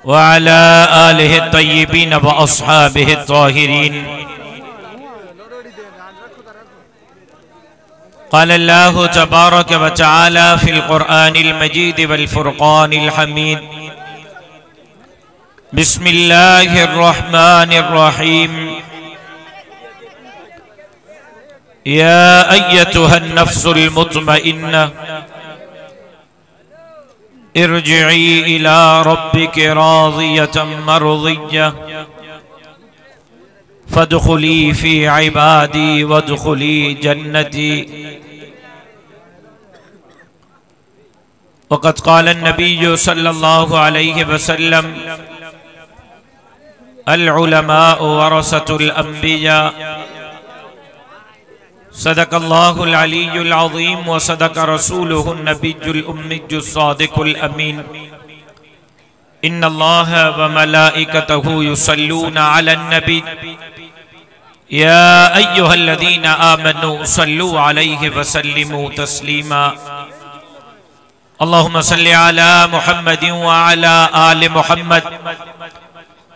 व अला आलिहि तय्यिबीन व अस्हाबिहि ताहिरीन। क़ाल अल्लाहु तबारक व तआला फ़िल क़ुरआनिल मजीद वल फ़ुरक़ानिल हमीद। बिस्मिल्लाहिर रहमानिर रहीम। या अय्यतुहन नफ्सुल मुतमइन्ना इरजिई इला रब्बिके राज़ियतम मर्ज़िय्या फदखुली फ़ी इबादी वदखुली जन्नती। वक़द क़ाल अन्नबिय्यु सल्लल्लाहु अलैहि वसल्लम अल उलमाउ वरसतुल अंबिया। सदक़ल्लाहुल अलीयुल अज़ीम व सदक़ रसूलुहुन नबियुल उम्मियुस सादिकुल अमीन। इन्नल्लाह व मलाइकतहु युसल्लूना अलन नबी या अय्युहल्लज़ीना आमनू सल्लू अलैहि व सल्लिमू तस्लीमा। अल्लाहुम्मा सल्लि अला मुहम्मदिन व अला आलि मुहम्मद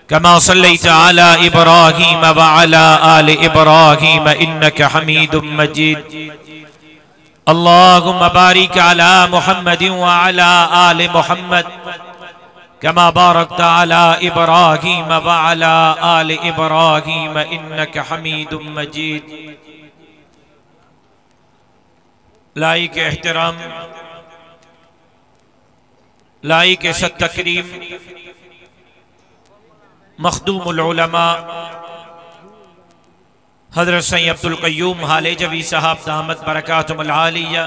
कमा सल्लैता अला इब्राहीम व अला आलि इब्राहीम इन्नका हमीदुम मजीद। अल्लाहुम्मा बारिक अला मुहम्मदिन व अला आलि मुहम्मद कमा बारकता अला इब्राहीम व अला आलि इब्राहीम इन्नका हमीदुम मजीद। लाइक एहतराम, लाइक सत तकरीम मखदूमुल उलमा हज़रत सैयद अब्दुल क़य्यूम हालेजवी साहब दामत बरकातुहुल आलिया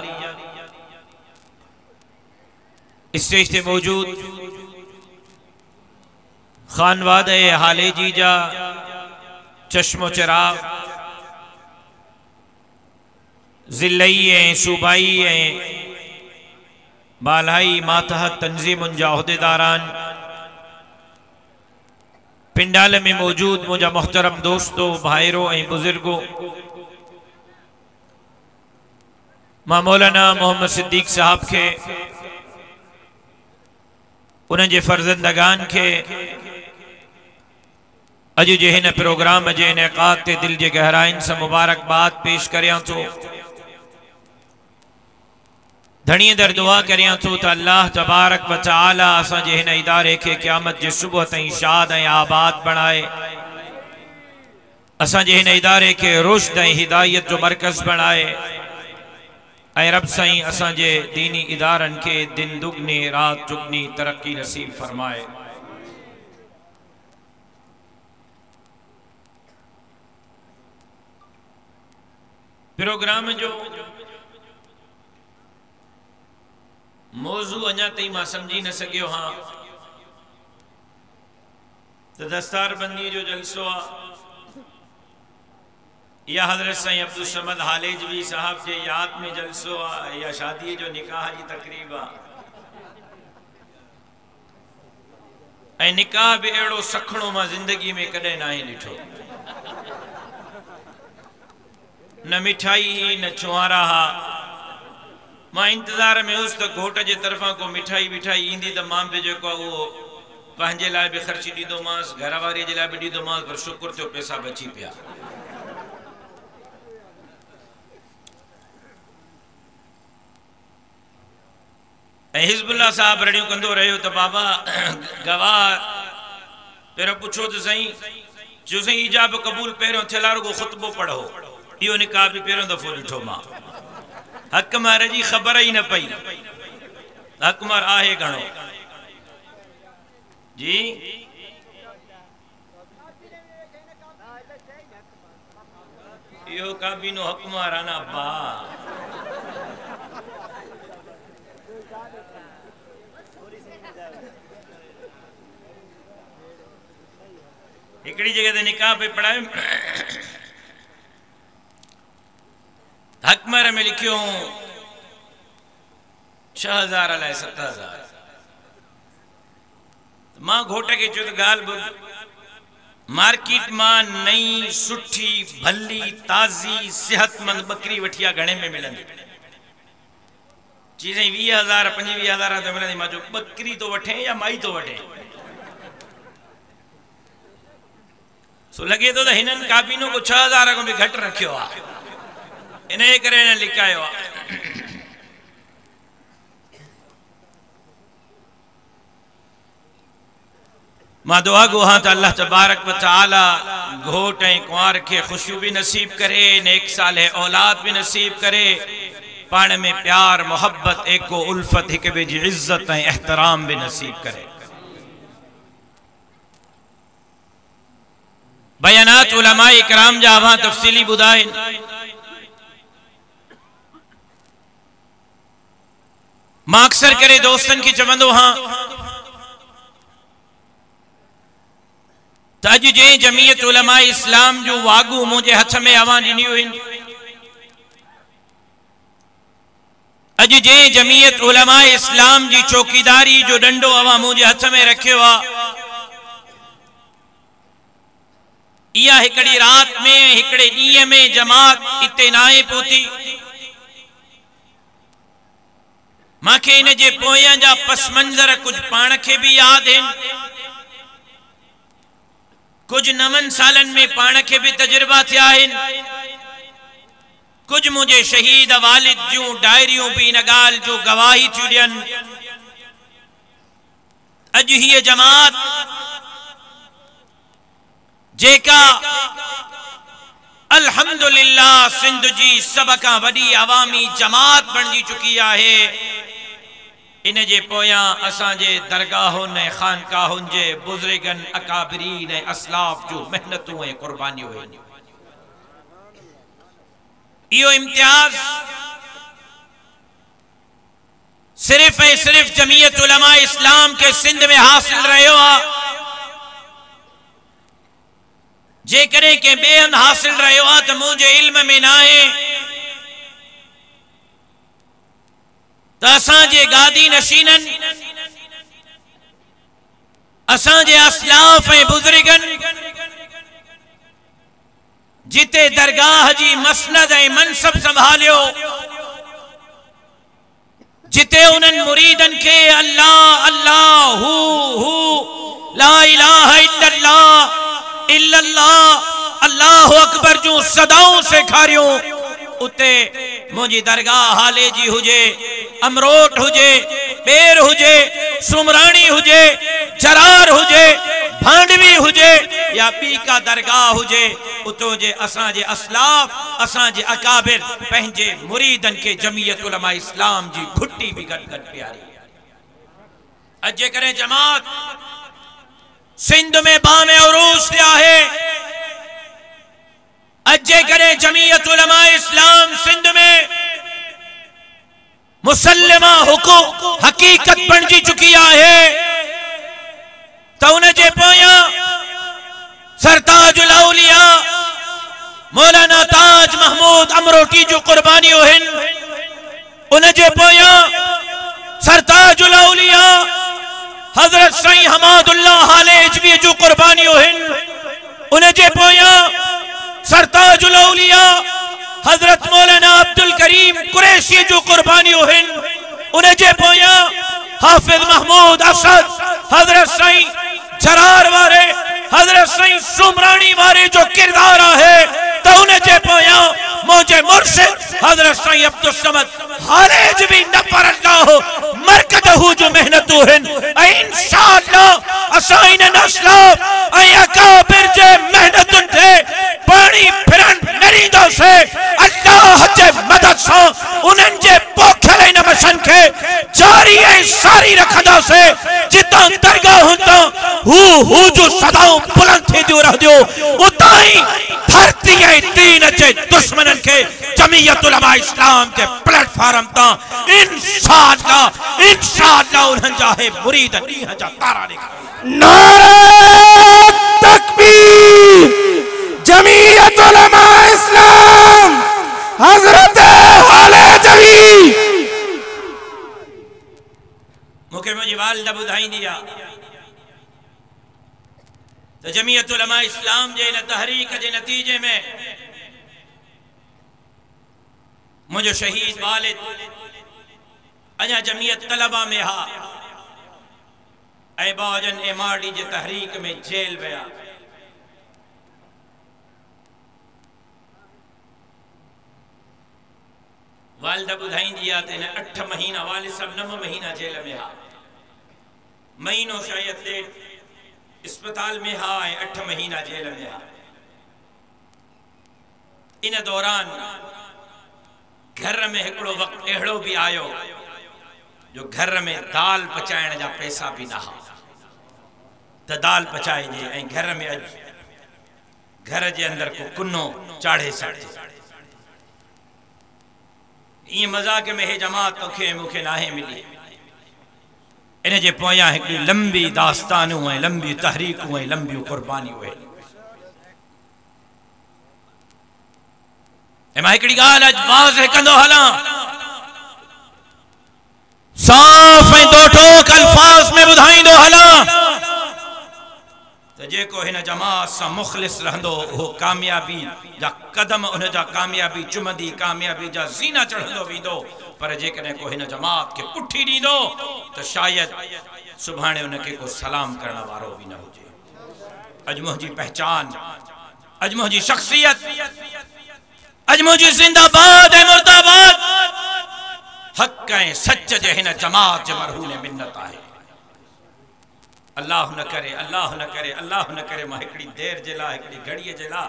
स्टेज पे मौजूद खानवादे हालेजी जा चश्मो चिराग ज़िल्लई ऐं सूबाई ऐं बालाई मातहत तंजीमुन जा उहदेदारान, पिंडाल में मौजूद मुझा मुहतरम दोस्तों, भाइरों ऐं बुजुर्गों, मां मौलाना मोहम्मद सिद्दीक साहब के उनजे फर्जंदगान के अॼु जे हिन प्रोग्राम जे इनेकाद ते दिल जे गहराइन से मुबारकबाद पेश करियां थो। धणीअ दर दुआ करियां थो त अल्लाह तबारक व तआला असांजे हिन इदारे के क़यामत जे सुबुह ताईं शाद ऐं आबाद बणाए, असांजे हिन इदारे के रुश्द ऐं हिदायत जो मरकज़ बणाए ऐं रब साईं असांजे दीनी इदारनि के दिन दुगनी रात चुगनी तरक्की नसीब फरमाए। प्रोग्राम जो मौजू अञा ताईं मां समझी न सकियो हाँ तो दस्तारबंदी जो जलसो आ या हज़रत सईं अब्दुल समद हालेजवी साहब के याद में जलसो आ या शादी जो निकाह की तकरीब आ। ऐं निकाह भी अड़ो सखणो मां जिंदगी में कदे ना ॾिठो। न मिठाई न छुहारा हा। मां इंतजार में हुस तो घोट के तरफा को मिठाई विठाई इंदी तो मां भी जो वो पंहिंजे लाइ भी खर्ची दीदोमांस, घर वारी जे लाइ भी दीदोमांस, पर शुक्र थियो पैसा बची पिया। हिज़्बुल्लाह साहब रड़ियों कंदो रहो तो बाबा गवाह पहिरों पुछो तो सही, जो सही इजाब कबूल पहिरों थियल रुगो खुतबो पढ़ो, इहो निकाह भी पहिरों दफ़ो ॾिठो मां। हकमार जी खबर ही न पई, हकमार आहे घणो जी। इहो काबीनो हकमार आना बा एकड़ी जगह ते निकाह पे पढ़ाए हकमर में लिखियो 6000 अलाए 7000। मां घोट के चो गाल मार्केट मां नई सुठी भली ताजी सेहतमंद बकरी वठिया घणे में मिलंदी? चीजें 20,000 25,000 तो मिलंदी। मां जो बकरी तो वठे या माई तो वठे। सो लगे तो हिनन काबीनो को 6,000 को भी घट रखियो आ, इन करे ने लिकायो आ। मां दुआ गो हाँ तो अल्लाह तबारक व तआला घोट ऐं कुंवार के खुशियों भी नसीब करे, नेक साले औलाद भी नसीब करे, पाण में प्यार मोहब्बत एको उल्फत एक ॿिए जी इज्जत ऐं एहतराम भी नसीब करे। बयानात उलमाए इकराम जा वहां तफसीली बुधाइन। मां अक्सर करे दोस्तन की चवंदो हाँ तो अज जे जमीयत उलमा इस्लाम जो वागू मुझे हथ में अवां ॾिनी हुई, अज जे जमीयत उलमा इस्लाम जी चौकीदारी जो डंडो अवां मुझे हथ में रखियो आ, इया हिकड़ी रात में हिकड़े ॾींहं में जमात इते नाहे पहुती। मांखे इन जे पोयां जा पस मंज़र कुछ पाण खे भी याद आहिनि, कुछ नवन सालन में पाण के भी तजुर्बा थिया आहिनि, कुछ मुझे शहीद वालिद जूं डायरियूं भी इन गाल जो गवाही थियूं ॾियनि। अज हीअ जमात जेका अल्हम्दुलिल्लाह सिंध जी सब का वडी अवामी जमात बणजी चुकी आहे, इन जे पोयां असांजे दरगाहुनि ऐं खानकाहुनि जे बुज़ुर्गनि अकाबरीन ऐं असलाफ जो मेहनतूं ऐं कुर्बानियूं आहिनि। इहो इम्तियाज सिर्फ ऐं सिर्फ जमीयत उलमा इस्लाम के सिंध में हासिल रहियो आहे। जेकॾहिं के ॿिए हंधि हासिल रहियो आहे त मुंहिंजे इल्म में न आहे त असांजे गादी नशीननि, असांजे असलाफ ऐं बुज़ुर्गनि जिते दरगाह जी मसनद ऐं मनसब संभालियो, जिते उन्हनि मुरीदन के अल्लाह अल्लाह हू ला इलाहा इल्लल्लाह इल्लल्लाह अल्लाहु अकबर जो सदाऊं सेखारियो, उते मुझी दरगाह हाले जी हुजे, अमरोट हुजे, बेर हुजे, सुमरानी हुजे, जरार हुजे, भांडवी हुजे या बी का दरगाह हुजे, उतो जे असांजे असलाफ असांजे अकाबिर पंहिंजे मुरीदन के जमीयत उलमा इस्लाम जी घुट्टी भी गड गड प्यारी। अज करे जमात सिंध में बामे उरूस लिया है, अजे करे जमीयत उलमा इस्लाम सिंध में मुसल्लिमा हुकूक हकीकत बनजी चुकी है, तो उन जे पोयां सरताजुल औलिया मौलाना ताज महमूद अमरोटी जो कुर्बानियों हिन, उन जे पोयां सरताजुल औलिया हजरत साईं हमादुल्लाह हालेजवी जो कुर्बानियों हिन, उन जे पोयां सरताजुल औलिया हजरत मौलाना अब्दुल करीम कुरैशी जो कुर्बानियों हिन, उन जे पोयां हाफिज महमूद असद हजरत साईं जरार वारे हजरत साईं सुमरानी वारे जो किरदार है, तो उन जे पोयां मुझे मुर्शिद हजरत साईं अब्दुल समद हालेजवी नफर अल्लाह मरकदहू जो मेहनतू हिन, इंशाअल्लाह असां इन असलाफ ऐं अकाबिर जे मेहनतुन थे पानी फिरन नरींदो से अल्लाह जे मदद से उनन जे पोखल इन मशन के जारी ऐं सारी रखंदा से, जितां दरगाह हुंदा हू जो सदाओं बुलंद थी दियो रहदियो, उताई धरती ऐं दीन जे दुश्मनन के जमीयत उलमा इस्लाम के प्लेटफार्म ता इंशाअल्लाह इंशाअल्लाह उन्हन जा है मुरीद नीह जा तारा निकल। नारे तकबीर, जमीयत उलमा इस्लाम हजरत हालेजवी। मुखे मुझे वालदा बुधाई दिया तो जमीयत उलमा इस्लाम जे न तहरीक जे नतीजे में मुझे शहीद वालिद अजा जमीयत तलबा में हा ऐं बाजन एमआरडी जे तहरीक में जेल विया। वालिदा ॿुधाईंदी आहे त हिन 8 महीना वालिद साहब 9 महीना जेल में हा, महीनो शायद ॾेढ अस्पताल में हा ऐं 8 महीना जेल में हा। इन दौरान घर में हिकिड़ो वक़्तु अहिड़ो बि आयो जो घर में दाल पचाइण जा पैसा बि न हा त दाल पचाइजे ऐं घर में अॼु घर जे अंदरि को कुनो चाढ़े सघे। ये मजाक में हे जमात तोखे मूंखे नाहे मिली। इन जे पोयां हिकिड़ी लंबी दास्तानूं ऐं लंबी तहरीकूं ऐं लंबियूं कुर्बानियूं आहिनि। ऐं मां हिकिड़ी ॻाल्हि अॼु वाज़ह कंदो हलां, साफ़ ऐं दो टोक अल्फाज़ में ॿुधाईंदो हलां त जेको हिन जमात सां मुख़लिस रहंदो उहो कामयाबी जा कदम उन जा कामयाबी चुमंदी, कामयाबी जा ज़ीना चढ़ंदो वेंदो। पर जेकॾहिं को हिन जमात खे पुठी ॾींदो त शायद सुभाणे उनखे को सलाम करण वारो बि न हुजे। अॼु मुंहिंजी पहचान, अॼु मुंहिंजी शख्सियत, अॼु मुंहिंजी ज़िंदाबाद ऐं मुर्दाबाद हक़ ऐं सच जे हिन जमात जे मरहून मिन्नत आहे। अल्लाह न करे, अल्लाह न करे, अल्लाह न करे मां हिकिड़ी देर जे लाइ, हिकिड़ी घड़ीअ जे लाइ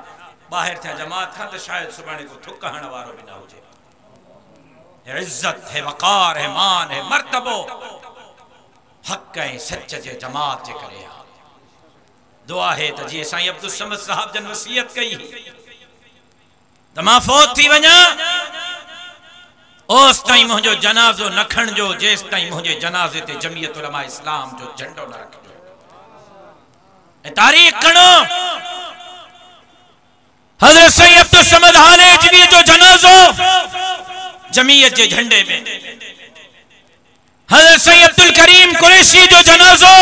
ॿाहिरि थिया जमात खां त शायद सुभाणे को थुक हणण वारो बि न हुजे। है इज्जत, है वक़ार, है मान, है मर्तबो हक़ ऐं सच जे जमात जे करे आहे। दुआ है त जीअं साईं अब्दुल समद साहब जन वसीयत कई त मां फौत थी वञा ओस ताईं मुंहिंजो जनाज़ो न खणिजो जेसि ताईं मुंहिंजे जनाज़े ते जमीयत उलमा इस्लाम जो झंडो न रखिजो। तारीख खणो, हज़रत सईद अब्दुल समद हालेजवी जो जनाज़ो जमीयत जे झंडे में, हज़रत सईद अब्दुल करीम कुरैशी जो जनाज़ो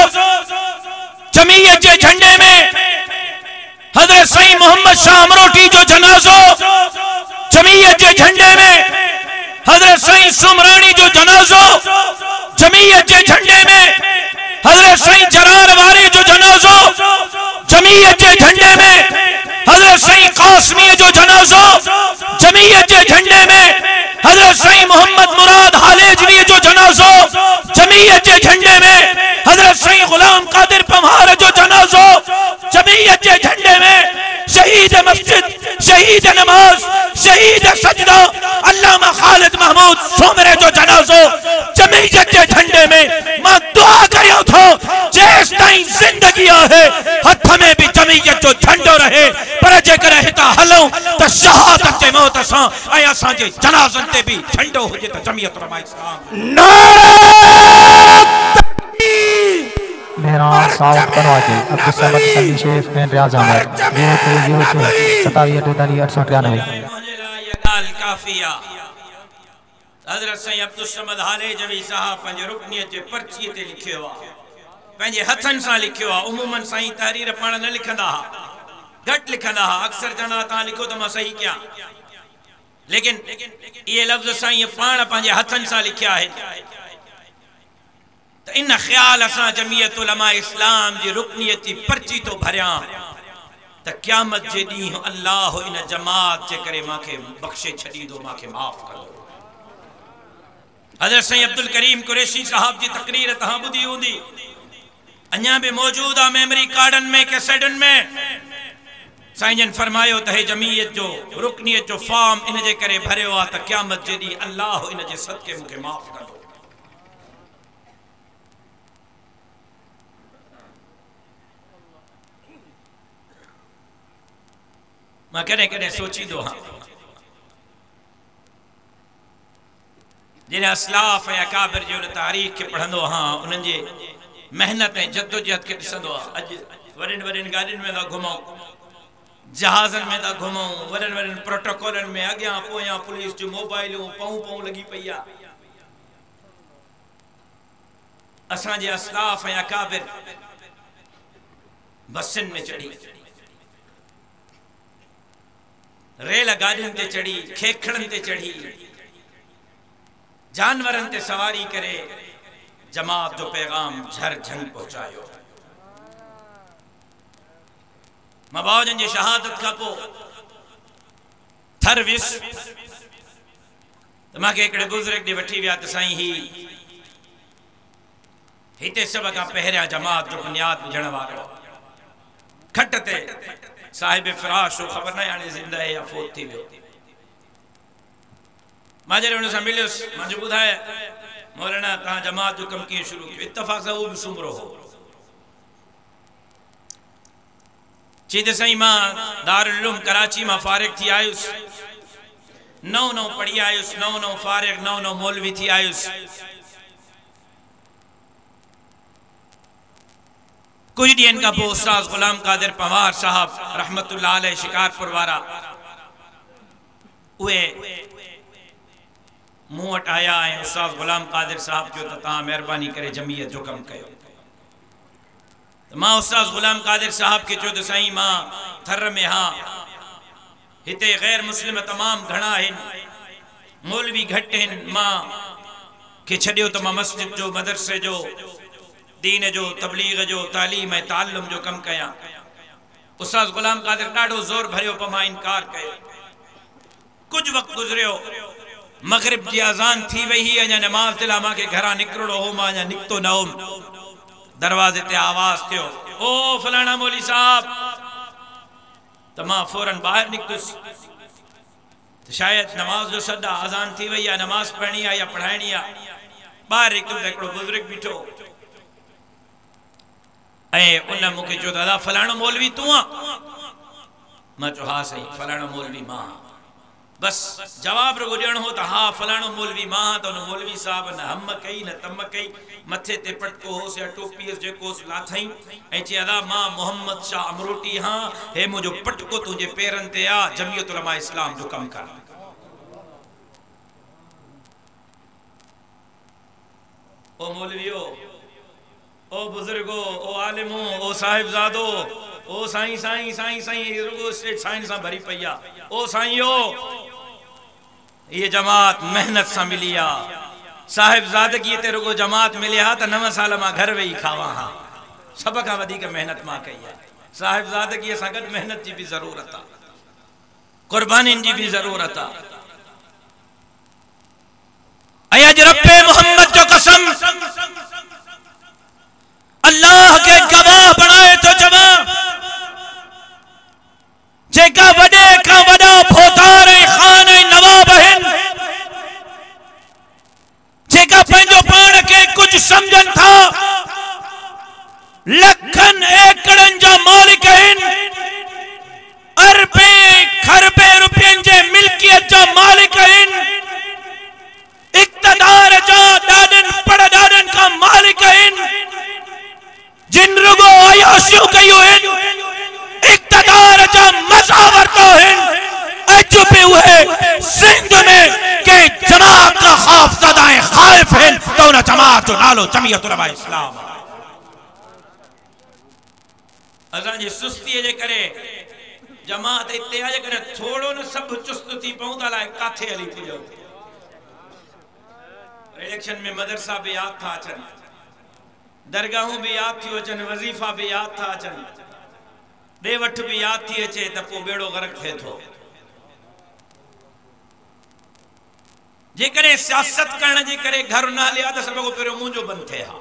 जमीयत जे झंडे में, हज़रत सईद मोहम्मद शाह अमरोटी जो जनाज़ो जमीयत जे झंडे में, हज़रत सईद सुमरानी जो जनाज़ो जमीयत के झंडे में, हज़रत सईद जरार वारे जो जनाज़ो जमीयत के झंडे में, हज़रत सईद कासमी जो जनाज़ो जमीयत के झंडे में, हज़रत सईद मोहम्मद मुराद हालेजवी जो जनाज़ो जमीयत के झंडे में, हज़रत सईद गुलाम कादिर पम्हार जो जनाज़ो जमीयत के झंडे में, शहीद मस्जिद, शहीद नमाज, शहीद सजदा अल्लामा खालिद महमूद सोमरे जो जनाज़ो जमीयत के झंडे में। मां दुआ करियो थो जेस ताईं जिंदगी है हथ में भी जमीयत जो झंडो रहे, पर जेकर हिता हलूं त शहादत के मौत सां ऐं असां जे जनाज़न ते भी झंडो हुजे त जमीयत उलमा इस्लाम। मेहरान साउंड करवाजे अब्दुल समद सली शेख एंड रियाज अहमद 0302893 काफिया। हज़रत सईद अब्दुल समद हालेजवी साहब पंहिंजे रुकनीअ जे पर्ची ते लिखियो आहे, पंहिंजे हथनि सां लिखियो आहे। उमूमन साईं तहरीर पाण न लिखंदा हा, घटि लिखंदा हा, अक्सर चवंदा तव्हां लिखो त मां सही कयां, लेकिन ये लफ्ज़ साईं पाण पंहिंजे हथनि सां लिखिया आहिनि। त इन ख़्याल असां जमीयत उलमा इस्लाम जी रुकनीयत जी पर्ची तो भरियां त क़यामत जे ॾींहुं अल्लाह इन जमात जे करे मांखे बख़्शे छॾींदो, मांखे माफ़ कंदो। हज़रत सईद अब्दुल करीम कुरैशी साहब जी तकरीर तहां ॿुधी हूंदी, अञा भी मौजूद आहे मेमोरी कार्डन में, कैसेटन में। साईं जन फरमायो त हे जमीयत जो रुकनीयत जो फॉर्म इन जे करे भरियो आहे त क़यामत जे ॾींहुं अल्लाह इन जे सदके मूंखे माफ़ कंदो। मां कॾहिं कॾहिं सोचींदो हाँ, जिन असलाफ ऐं अकाबिर जो तारीख़ के पढ़ंदो हाँ, उन्हनि जे मेहनत ऐं जद्दोजहद के ॾिसंदो आहे। अॼु वॾनि वॾनि गाॾियुनि में था घुमूं, जहाज़नि में था घुमूं, वॾनि वॾनि प्रोटोकॉलनि में अॻियां पोयां पुलिस जूं मोबाइलूं पऊं पऊं लॻी पई आहे। असांजे असलाफ ऐं अकाबिर बसियुनि में चढ़ी, रेल गाॾियुनि ते चढ़ी, खेखड़नि ते चढ़ी, जानवरन ते सवारी करे जमात जो पैगाम झर झंग पहुंचायो। मबाजन जी शहादत का पो थर विस तो मांखे एकड़े बुजुर्ग दी वठी विया त साईं ही हिते सब का पहरिया जमात जो बुनियाद विझण वारो खट ते साहिब फराश हो खबर न आने जिंदा है या फोत थी वियो। मां जरे उन से मिलियुस मुझे बुधाए मौलाना तहां जमात जो कम कीअं शुरू कियो। इत्तफाक सां वो भी सुमरो हो चीज सही मां दारुल उलूम कराची मां फारिग थी आयुस। नौ पढ़ी आयुस, नौ फारिग, नौ मौलवी थी आयुस। कुछ दिन का पोइ उस्ताद गुलाम कादिर पवार साहब रहमतुल्लाह अलैह शिकारपुर वारा उहे मूं वटि आया ऐं उस्ताद गुलाम कादिर साहब चयो त तव्हां महिरबानी करे जमीयत जो कमु कयो। त मां उस्ताद गुलाम कादिर साहब खे चयो त साईं मां थर में हाँ हिते गैर मुस्लिम तमाम घणा आहिनि, मौलवी घटि आहिनि, मां खे छॾियो त मां मस्जिद जो मदरसे जो दीन जो तबलीग जो तालीम ऐं ताल्लुम जो कम कया। उस्ताद गुलाम कादिर ॾाढो ज़ोर भरियो पर मां इनकार कयो। कुछ वक्त गुजरियो, मगरिब जी अज़ान थी वई ही, अञा नमाज ते मां खे घरां निकिरणो हो, मां अञा निकितो न हुउमि। दरवाज़े ते आवाज़ थियो, ओ फलाणा मौली साहब। त मां फौरन ॿाहिरि निकितुसि त शायदि नमाज जो सॾ आहे, अज़ान थी वई आहे, नमाज पढ़णी आहे या पढ़ाइणी आहे। ॿाहिरि निकितुमि त हिकिड़ो बुज़ुर्ग बीठो ऐं उन मूंखे चयो दादा फलाणो मौलवी तूं आहे? मां चयो हा साईं फलाणो मौलवी मां। बस जवाब रुगो ॾियणो हो त हा फलाणो मौलवी मां। त उन मौलवी साहब न हम कई न तम कई, मथे ते पटको होसि या टोपी जेको होसि लाथई ऐं चई अदा मां मोहम्मद शाह अमरोटी हाँ, हे मुंहिंजो पटको तुंहिंजे पेरनि ते आहे, जमीयत उलमा इस्लाम जो कमु कर। ओ मौलवियो, ओ बुजुर्गो, ओ आलिमो, ओ साहिबजादो, ओ साईं साईं साईं साईं रुगो स्टेट साइंस सां भरी पई आहे। ओ साईंयो ये जमात मेहनत सां मिली आहे, साहिबजादगी ते रुगो जमात मिली आहे त 9 साल मां घर वेही खावां हा, सब खां वधीक मेहनत मां कई आहे। साहिबजादगी सां गॾु मेहनत जी भी ज़रूरत आहे, कुर्बानीन जी भी ज़रूरत आहे। ऐं अॼु रब्बे मोहम्मद जो कसम अल्लाह के गवाह बनाए तो जमा जेका वडे का वडा भोतार खान नवाब आहिनि, जेका पंहिंजो पाण के कुछ समझन था, लखन एकड़न जा मालिक आहिनि, अरबे खरबे रुपयन जे मिल्कियत जा मालिक आहिनि, इक़्तिदार जा ॾाढन पड़दारन का मालिक आहिनि, जिन रुगो आयाशियूं कयूं आहिनि, इक़्तिदार जा मज़ा वरतो आहिनि। अॼु बि उहे सिंध में के जमात का खौफज़दा ऐं ख़ाइफ़ आहिनि त उन जमात जो नालो जमीयत उलमा इस्लाम। असांजी सुस्तीअ जे करे जमात हिते आहे, जेकॾहिं थोरो न सभु चुस्त थी पऊं त अलाए किथे हली थी वञूं। इलेक्शन में मदरसा भी याद था अचनि, दरगाहूं भी याद थी अचनि, वज़ीफ़ा भी याद था अचनि, ॾे वठ भी याद थी अचे त पोइ बेड़ो गर्क थिए थो। जेकॾहिं सियासत करण जे करे घर न हलिया त सभु पहिरियों मुंहिंजो बंदि थिए हा।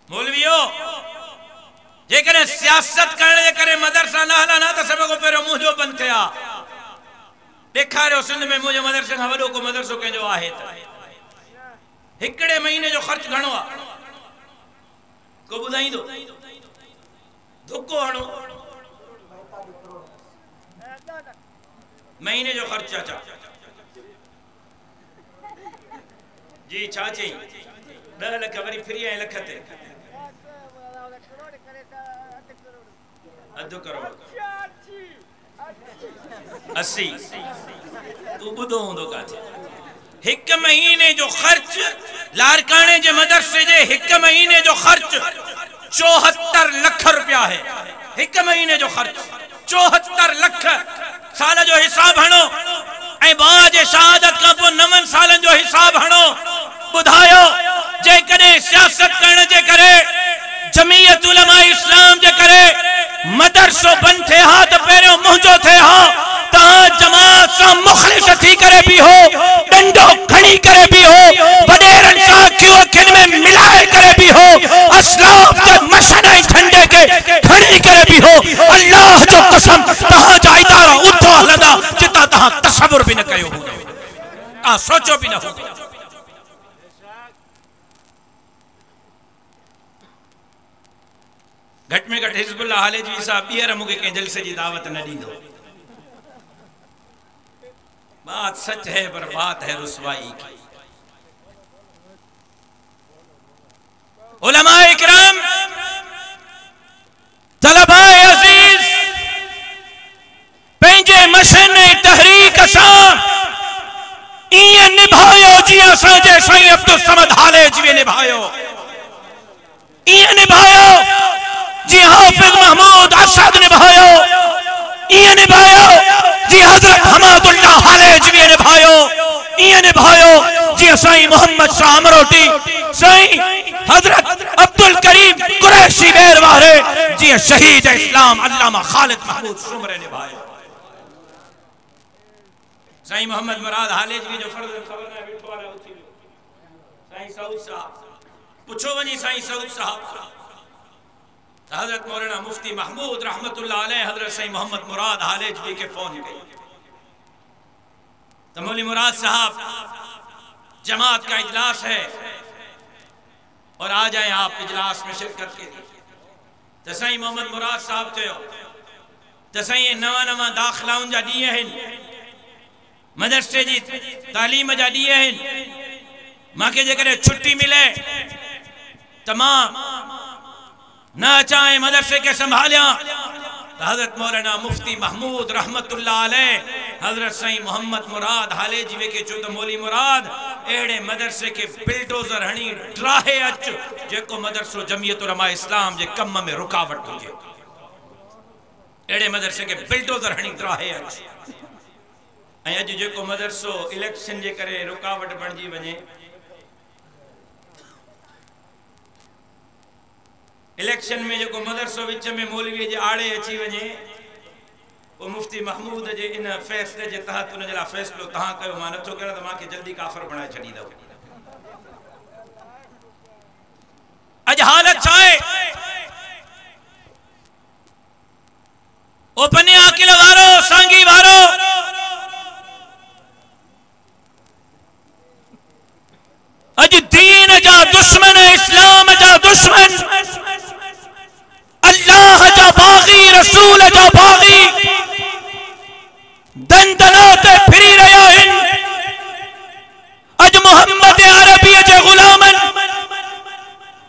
मौलवियो जेकॾहिं सियासत करण जे करे मदरसा न हलनि हा त सभु पहिरियों मुंहिंजो बंदि थिए हा। ॾेखारियो सिंध में मुंहिंजे मदरसे खां वॾो को मदरसो कंहिंजो आहे त हिकिड़े महीने जो ख़र्च घणो आहे को ॿुधाईंदो? धुको हणो महीने जो ख़र्च छा जी छा चई 10 लख वरी फ्री ऐं लख ते अधु करोड़ 80 तू ॿुधो हूंदो काथे। एक महीने जो खर्च लारकाने जे मदरसे जे एक महीने जो खर्च 74 लाख रुपया है। एक महीने जो खर्च 74 लाख। साल जो हिसाब हणो ऐं भाउ जे शहादत खां पोइ 9 सालनि जो हिसाब हणो ॿुधायो जेकॾहिं सियासत करण जे करे जमीयत उलमा इस्लाम जे करे मदरसो बंद थे हा तो पहिरियों मुंहिंजो थे हा तहां जमात सां मुखलिस थी करे भी हो डंडो खणी करे भी हो वडेरन सां अखियुनि में मिलाए करे भी हो असलाफ के मशन ऐं झंडे के खणी करे भी हो अल्लाह जो कसम तहां जा इदारा उठो हलंदा जिता तहां तसव्वुर भी न कयो हो तहां सोचो भी न हो घट में घट हिजबुल्लाह हालेजवी साहब ॿीहर मूंखे कंहिं जलसे जी दावत न ॾींदो बात सच है पर बात है रुसवाई की उलमाए इकराम तलबाए अजीज पंहिंजे मशन तहरीक सां ईअं निभायो जीअं असांजे साईं अब्दुल समद हालेजवी निभायो ईअं निभायो जी हाफिज महमूद असद निभायो इए निभायो जी हजरत हमादुल्लाह हालेजवी निभायो इए निभायो जी साईं मोहम्मद शाह अमरोटी साईं हजरत अब्दुल करीम कुरैशी बेरवारे जी शहीद इस्लाम अल्लामा खालिद महमूद शुमरे निभायो साईं मोहम्मद मुराद हालेजवी जो फर्ज खबर न बिठो वाला उठी साईं सऊद साहब पूछो वनी साईं सऊद साहब हजरत मौलाना मुफ्ती महमूद रहमतुल्लाह अलैह हजरत सईद मोहम्मद मुराद हालेजवी के फोन गई तो मौली मुराद साहब जमात का इजलास है और आ जाए आप इजलास में शिरकत के तो सईद मोहम्मद मुराद साहब चयो तो सईद नवा दाखिलाउन जा ॾींहं आहिनि मदरसे जी तालीम जा ॾींहं आहिनि मांखे जेकॾहिं छुट्टी मिले तो मां न चाहे मदरसे के संभालिया तो हजरत मौलाना मुफ्ती महमूद रहमतुल्लाह अलैह हजरत सईद मोहम्मद मुराद हालेजवी के चो तो मौली मुराद एड़े मदरसे के बिल्डोजर हणी ड्राहे अच जेको मदरसो जमीयत उलमा इस्लाम जे कम में रुकावट हुजे एड़े मदरसे के बिल्डोजर हणी ड्राहे अच ऐं अज जेको मदरसो इलेक्शन जे करे रुकावट बणजी वने इलेक्शन में जो मदरसो विच में मौलवी के आड़े अची वने वो मुफ्ती महमूद जे इन फैसले के तहत उन ला फैसलो तहां कयो मां नथो करा तो मांखे जल्दी काफर बनाए छड़ी दो अज हालत चाहे ओ पने आकिल वारो सांगी वारो अज दीन जा दुश्मन इस्लाम जा दुश्मन अल्लाह जा बागी रसूल जा बागी दंदनाते फिरी रहा हिन अज मोहम्मद अरबी जे गुलामन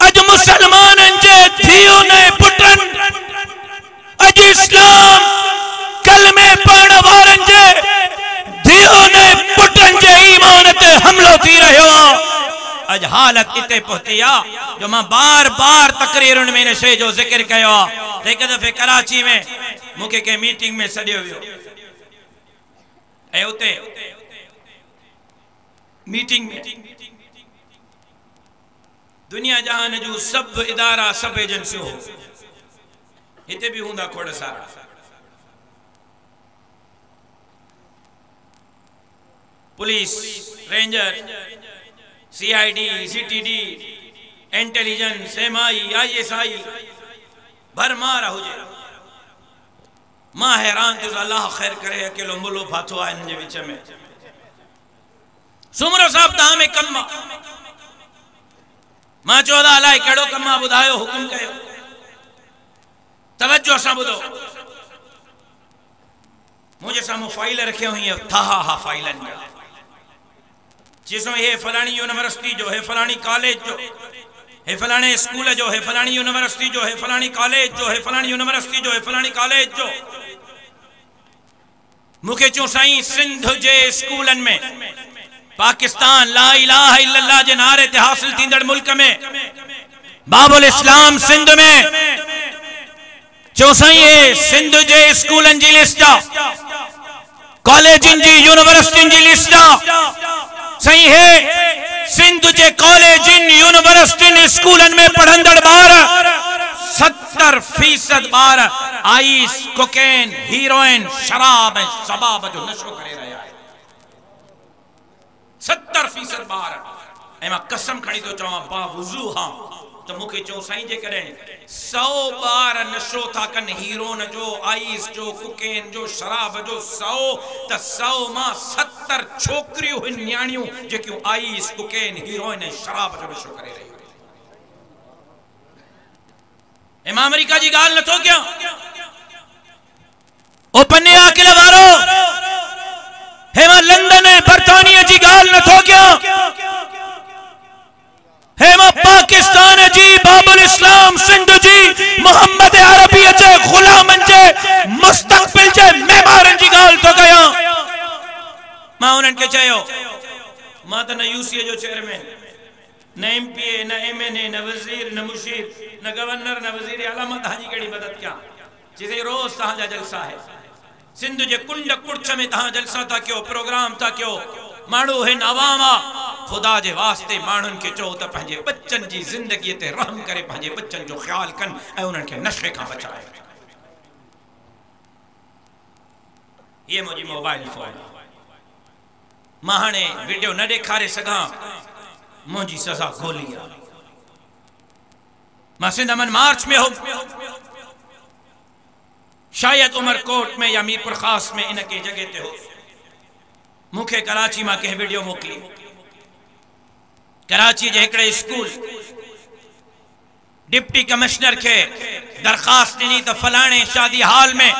अज मुसलमानन जे धियो ने पुटन अज इस्लाम कलमे पढ़ण वारन जे धियो ने पुटन जे ईमान ते हमलो थी रहो अज हालत इते पहुती आ जो मां बार बार तकरीरुन में नशे जो जिक्र कयो एक दफे कराची में मुके के मीटिंग में सदियो वियो ए उते मीटिंग में दुनिया जहान जो सब इदारा सब एजेंसियों इते भी हुंदा खोड़ सारा police ranger CID CTD intelligence MI ISI भरमार हुजे मां हैरान थी अल्लाह खैर करे अकेलो मुलो फाथो आ इन विच में सुमरो साहब ता में कम मां चोदा अलाए केड़ो कम बुधायो हुकुम कयो तवज्जो सा बुधो मुझे सामू फाइल रखे हुई था हा फाइलन जिसमें ये फलानी यूनिवर्सिटी जो है फलानी कॉलेज जो है फलाने स्कूल जो है फलानी यूनिवर्सिटी जो है फलानी कॉलेज जो है फलानी यूनिवर्सिटी जो है फलानी कॉलेज जो मुखे चो साईं सिंध जे स्कूलन में पाकिस्तान ला इलाहा इल्लल्लाह जे नारे ते हासिल थींदड़ मुल्क में बाबुल इस्लाम सिंध में चो साईं सिंध जे स्कूलन जी लिस्ट कॉलेजनि जी यूनिवर्सिटियुनि जी लिस्ट सही है। सिंध जे कॉलेजनि यूनिवर्सिटियुनि स्कूलन में पढ़ंदड़ ॿार 70% ॿार आइस, कोकेन, हीरोइन, शराब ऐं शबाब जो नशो करे रहिया आहिनि। 70% ॿार। ऐं मां कसम खणी थो चवां बावुज़ू हां तो मुखे चो साईं जे करें 100 ॿार नशो था कनि हीरोइन जो, आइस जो, कोकेन जो, शराब जो 100 त 100 मां 70 छोकरियूं हिन न्याणियूं जेकियूं आइस, कोकेन, हीरोइन ऐं शराब जो नशो करे रहियूं। मां अमेरिका जी ॻाल्हि नथो कयां, ओ पन्ने आकिल वारो, हे मां लंदन ऐं बर्तानिया जी ॻाल्हि नथो कयां, हे मां पाकिस्तान जी बाबुल इस्लाम सिंध जी मोहम्मद अरबी जे गुलामन जे मुस्तक़बिल जे मेमारन जी ॻाल्हि तो कयां। मां उन्हनि खे चयो मां त न यूसीए जो चेयरमैन, न एमपीए, न एमएनए, न वजीर, न मुशीर, न गवर्नर, न वजीर आला, मां तव्हांजी कहिड़ी मदद कयां। जिसे रोज तव्हांजा जलसा है, सिंध जे कुंड कुर्छ में तव्हां जलसा था कयो, प्रोग्राम था कयो, माण्हू हिन अवाम आ। खुदा जे वास्ते माण्हुनि खे चओ त पंहिंजे बच्चन जी ज़िंदगी ते रहम करे पंहिंजे बच्चन जो ख्याल कनि ऐं उन्हनि खे नशे खां बचाए। ये मुंहिंजी मोबाइल फोन, मां हाणे वीडियो न ॾेखारे सघां, मुंहिंजी सज़ा गोली आहे। मां सिंध अमन मार्च में हो, शायद उमरकोट में या मीरपुर खास में इन के जगह ते हो। मुखे कराची मां कंहिं वीडियो मोकली, कराची जे हिकड़े स्कूल डिप्टी कमिश्नर के दरखास्त दी तो फलाने शादी हाल में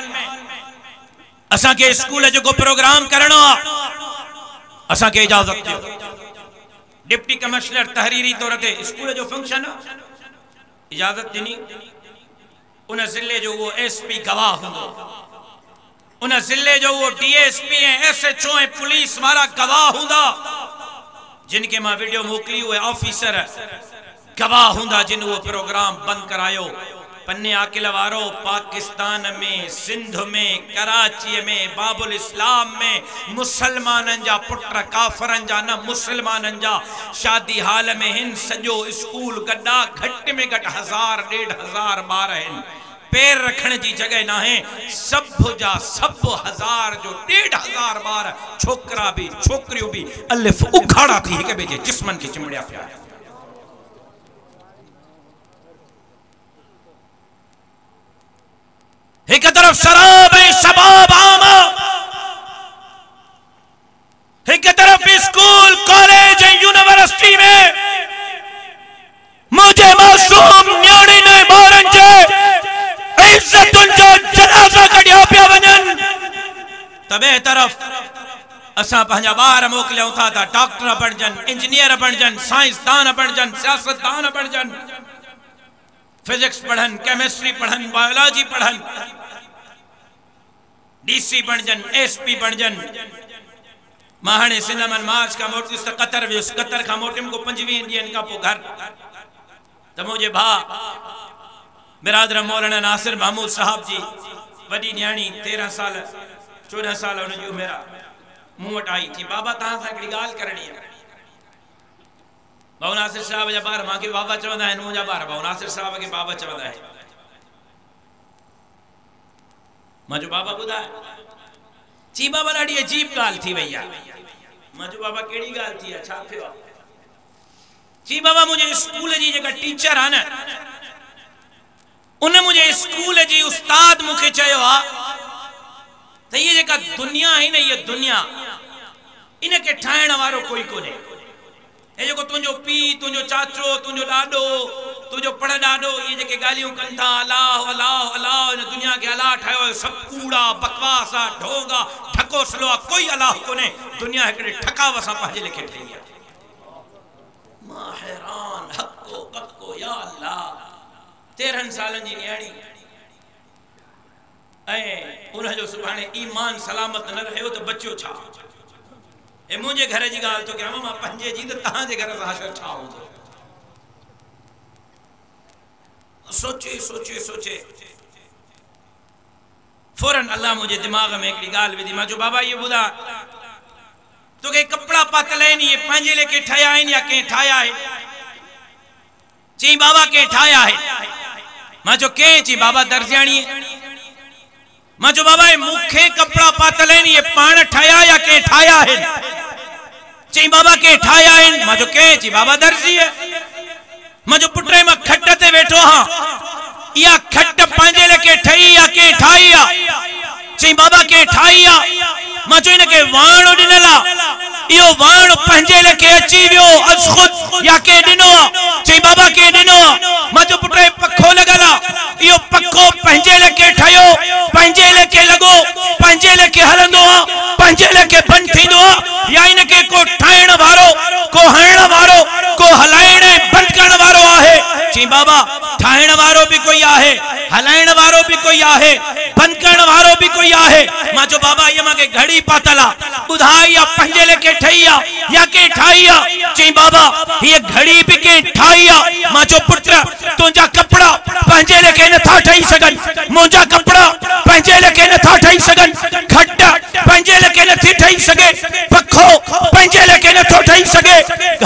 असा के स्कूल जो को प्रोग्राम करणो आ, असा के इजाजत दियो। डिप्टी कमिश्नर तहरीरी तौर ते स्कूल जो फंक्शन इजाजत दिनी। उन जिले जो वो एसपी गवाह होंदो, उन जिले जो वो डीएसपी एसएचओ पुलिस वाला गवाह होंदा, जिनके मां वीडियो मोकली हुए ऑफिसर गवाह होंदा जिन वो प्रोग्राम बंद करायो। पन्ने आकिल वारो, पाकिस्तान में, सिंध में, कराची में, बाबुल इस्लाम में मुसलमानन जा पुत्र काफरन जा न मुसलमानन जा शादी हाल में हिन। सजो स्कूल गड्डा, घट में घट 1000-1500 ॿार हिन, पैर रखण जी जगह ना है। सब जा सब 1000 जो 1500 ॿार, छोकरा भी छोकरियों भी अलिफ उखाड़ा थी हिक ॿिए जे जिस्मन खे चिमड़िया पिया। एक तरफ शराब है, शबाब आमा, एक तरफ स्कूल, कॉलेज, यूनिवर्सिटी में मुझे मासूम न्याणी ने ॿारनि जे इज्जतुन जो जनाजा कढिया पिया वञनि। तबे तरफ असा पंहिंजा ॿार मोकिलियूं था त डॉक्टर बणजन, इंजीनियर बणजन, साइंसदान बणजन, सियासतदान बणजन, फिजिक्स पढ़न, केमिस्ट्री पढ़न, बायोलॉजी पढ़न, डीसी बणजन, एसपी बणजन। मां हाणे सिंध अमन मार्च का मोटियुसि त कतर वियुसि, कतर खां मोटियुमि को 25 ॾींहंनि खां पोइ घर त मुंहिंजे भाउ बिरादर मौलाना नासिर महमूद साहब जी वॾी न्याणी 13 साल 14 साल हुनजी उमिरि आहे, मूं वटि आई थी, बाबा तव्हां सां हिकिड़ी ॻाल्हि करणी आहे। भाऊ नासिर साहब जा ॿार मूंखे बाबा चवंदा आहिनि, मुंहिंजा ॿार भाऊ नासिर साहब खे बाबा चवंदा आहिनि। मां जो बाबा ॿुधाए, ची बाबा ॾाढी अजीब ॻाल्हि थी वई आहे। मां जो बाबा कहिड़ी ॻाल्हि थी आहे, छा थियो आहे? ची बाबा मुंहिंजे स्कूल जी जेका टीचर आहे न, उन मुंहिंजे स्कूल जी उस्ताद मूंखे चयो आहे त ये जेका दुनिया है ना, ये दुनिया इनके ठाहिण वारो कोई कोन्हे। ये जेको तुंहिंजो पीउ, तुंहिंजो चाचो, तुंहिंजो ॾाॾो, तुंहिंजो पड़ ॾाॾो, ये जेके ॻाल्हियूं कनि था अलाह अलाह अलाह, इन दुनिया के अलाह ठाहियो, सभु कूड़ा बकवास आहे, ढोंग आहे, ठको आहे, कोई अलाह कोन्हे। दुनिया हिकिड़े ठकाव सां पंहिंजे लेखे ठही आहे। मां हैरान, हको बको, या अल्लाह। 13 सालनि जी न्याणी ऐं उनजो सुभाणे ईमान सलामत न रहियो त बचियो छा? ए मुंहिंजे घर जी ॻाल्हि तो कयां, मां पंहिंजे जी त तव्हांजे घर सां हाशर छा हूंदो? सोचे सोचे सोचे फौरन अल्लाह मुझे दिमाग में एक गाल विधी मां जो बाबा ये बुधा तो के कपड़ा पातल है ये पंहिंजे लेके ठाया है या के ठाया है चई बाबा के ठाया है मां जो के ची बाबा दर्जियाणी मां जो बाबा मुखे कपड़ा पातल है ये पान ठाया या के ठाया है चई बाबा के ठाया है मां जो के ची बाबा दर्जी है मां जो पुटरे में खट ते बैठो हां या खट पंहिंजे लेके ठई या के ठाईया चई बाबा के ठाईया मां जो इनके वाण दिनला यो वाण पंहिंजे लेके अची वियो अज खुद या के दिनो चई बाबा के दिनो मां जो पुटरे पखो लगला यो पखो पंहिंजे लेके ठयो पंहिंजे लेके लगो पंहिंजे लेके हलंदो पंहिंजे लेके बन थींदो या इनके को ठाइण वारो को हण वारो को हलाइण बंद करण वारो आहे चई बाबा ठाइण वारो भी कोई आहे हलाइण वारो भी कोई आहे बंद करण वारो भी कोई आहे मां जो बाबा ये मां के घड़ी पातला बुधाइया पंहिंजे लेके ठईया या के ठाईया चई बाबा ये घड़ी भी के ठाईया मां जो पुत्र तुंजा कपड़ा पंहिंजे लेके न था ठई सगन मुंजा कपड़ा पंहिंजे लेके न था ठई सगन खट पंहिंजे लेके न थी ठई सके पखो पंहिंजे लेके न थो ठई सके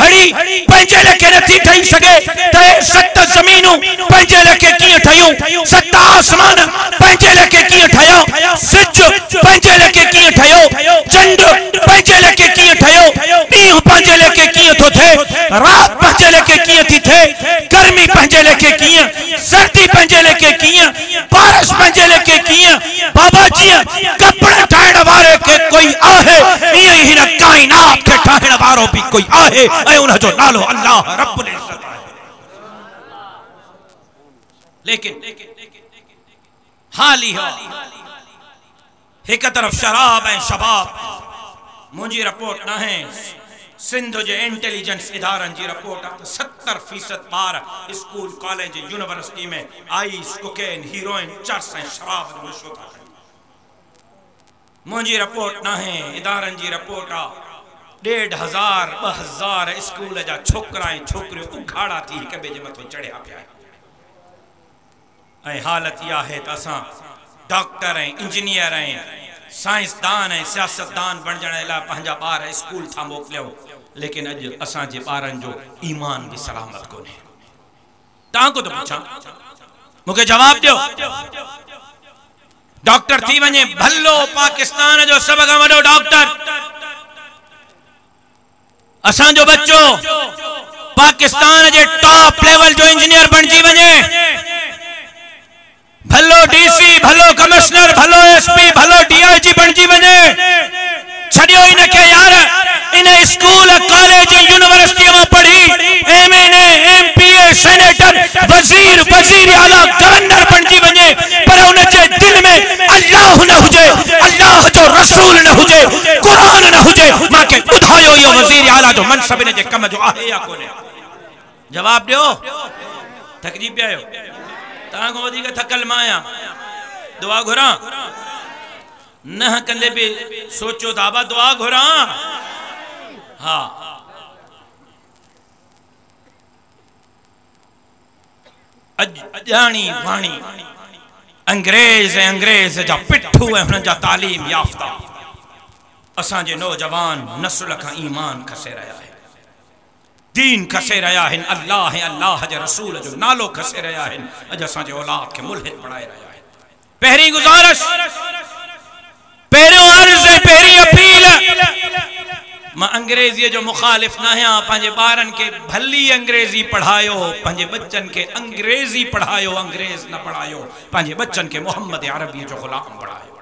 घड़ी पंहिंजे लेके न थी ठई सके ते सत जमीनूं पंहिंजे लेके कीअं ठयूं सत आसमान पंहिंजे लेके कीअं ठया सिज पंहिंजे लेके कीअं ठयो चंड पंहिंजे लेके कीअं ठयो ॾींहुं पंहिंजे लेके कीअं थो थे रात पंहिंजे लेके कीअं थी थे गर्मी पंहिंजे लेके कीअं सर्दी पंहिंजे लेके कीअं बारिश पंहिंजे लेके कीअं बाबा जीअं कपड़ा ठाहिण वारे के कोई आहे ईअं ई हिन काइनात खे ठाहिण वारो भी कोई आहे ऐं उन जो नालो अल्लाह रब्बुल इज्जत आहे लेकिन हाल ही एक तरफ शराब है शबाब मुझी रिपोर्ट ना है सिंध जे इंटेलिजेंस इदारन जी रिपोर्ट आहे 70% ॿार स्कूल कॉलेज यूनिवर्सिटी में आइस कोकेन हीरोइन चर्स ऐं शराब जो नशो था मुझी रिपोर्ट ना है इदारन जी रिपोर्ट आहे 1500 2000 स्कूल जा छोकरा ऐं छोकरियूं उघाड़ा थी हिक ॿिए जे मथो चढ़िया पिया ऐं हालत इहा है त असां डॉक्टर ऐं इंजीनियर ऐं साइंसदान ऐं सियासतदान बणजण लाइ पंहिंजा ॿार स्कूल था मोकिलियूं लेकिन अॼु असांजे ॿारनि जो ईमान भी सलामत कोन्हे तव्हां को त पुछां मूंखे जवाब ॾियो डॉक्टर थी वञे भलो पाकिस्तान जो सभ खां वॾो डॉक्टर असांजो बच्चो पाकिस्तान जे टॉप लेवल जो इंजीनियर बणजी वञे भलो डीसी भलो कमिश्नर भलो एसपी भलो डीआईजी बणजी वञे छड़ियो इनके यार इन स्कूल कॉलेज यूनिवर्सिटी में पढ़ी एमएनए एमपीए सेनेटर वजीर वजीर आला गवर्नर बणजी वञे पर उनके दिल में अल्लाह न हुजे अल्लाह जो रसूल न हुजे कुरान न हुजे माके बुधायो यो वजीर आला जो मनसब इन जे कम जो आहे या कोने जवाब दियो थकजी पियो तव्हां को वधीक थकल माया दुआ घुरा न कंदे भी सोचो दाबा दुआ घुरा हाँ अजानी वाणी अंग्रेज जा पिठू ऐं हुननि जा तालीम याफ्ता असांजे नौजवान नस्ल खां ईमान खसे रहा है दीन खसे रहा है अल्लाह अल्लाह जे रसूल जो नालो खसे रहा है अज असांजे औलाद के मुल्हिद बनाए रहा है पहरी गुजारिश पहरियों अर्ज पहरी अपील मां अंग्रेजी जो मुखालिफ ना है पंहिंजे ॿारनि के भली अंग्रेजी पढ़ायो पंहिंजे बच्चन के अंग्रेजी पढ़ायो अंग्रेज न पढ़ायो पंहिंजे बच्चन के मोहम्मद अरबी जो गुलाम बढ़ायो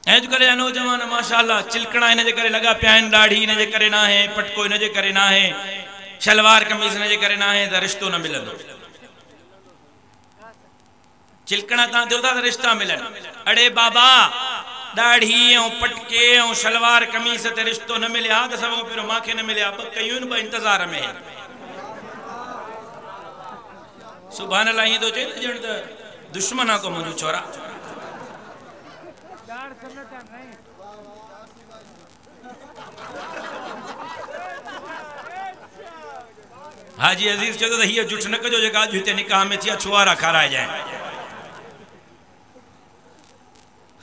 अॼुकल्ह नौजवान माशाअल्लाह चिलकणा इन जे करे लगा पिया आहिनि दाढ़ी इन जे करे ना है पटको इन जे करे ना है शलवार कमीज इन जे करे ना है त रिश्तो न मिलंदो चिलकणा तां थियो था त रिश्ता मिलन अड़े बाबा दाढ़ी ऐं पटके ऐं शलवार कमीज ते रिश्तो न मिलिया त सभु पहिरियों मांखे न मिलिया ॿ कयूं ॿ इंतज़ार में सुभान अल्लाह ईअं थो चए त ॼण त दुश्मन आहे को मुंहिंजो छोरा हाजी अजीज चयो त हीअ जुठ न कजो जेका अॼु हिते निकाह में थी आहे छुआरा खाराए जाए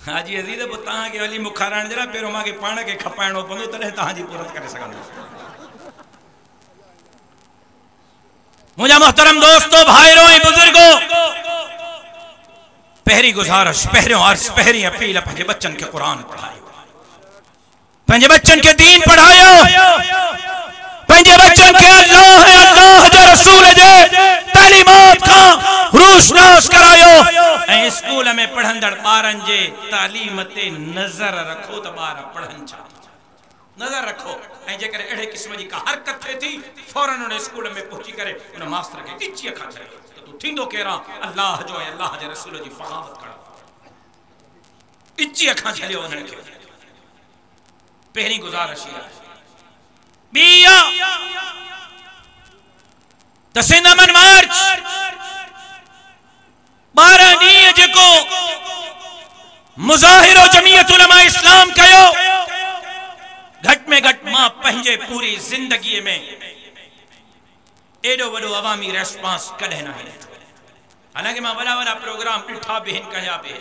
हाजी अजीज वो तहां के वली मुखारण जरा पेरो मां के पाण के खपाइणो पंदो तने तहां जी पूरत करे सकंदो। मुझा मोहतरम दोस्तों भाइरों ऐं बुजुर्गो पहरी गुजारिश पहिरियों अर्ज पहरी अपील पंहिंजे बच्चन के कुरान पढ़ायो, पंहिंजे बच्चन के दीन पढ़ायो, पंहिंजे बच्चन के अल्लाह जे रसूल जे तालीमात का रोशनास करायो ऐं स्कूल में पढ़ंदड़ ॿारनि जे तालीम ते नज़र रखो त ॿार पढ़नि छा, नज़र रखो ऐं जेकर अहिड़े क़िस्म जी का हरकत थिए थी फौरन उन स्कूल में पहुची करे उन मास्टर के किची खा छॾे त तू थींदो केरा अल्लाह जो ऐं अल्लाह जे रसूल जी फ़ग़ावत कर, किची खा छॾियो उन्हनि खे। पहिरीं गुज़ारिश आहे ॿी त सिंध अमन मार्च 12 ॾींहं जेको मुज़ाहिरो जमीयत उलमा इस्लाम कयो घट में घट मां पंहिंजे पूरी जिंदगी में एडो वडो अवामी रेस्पॉन्स कॾहिं न ॾिठो। हालांकि मां वॾा वॾा प्रोग्राम ॾिठा बि आहिनि कया बि,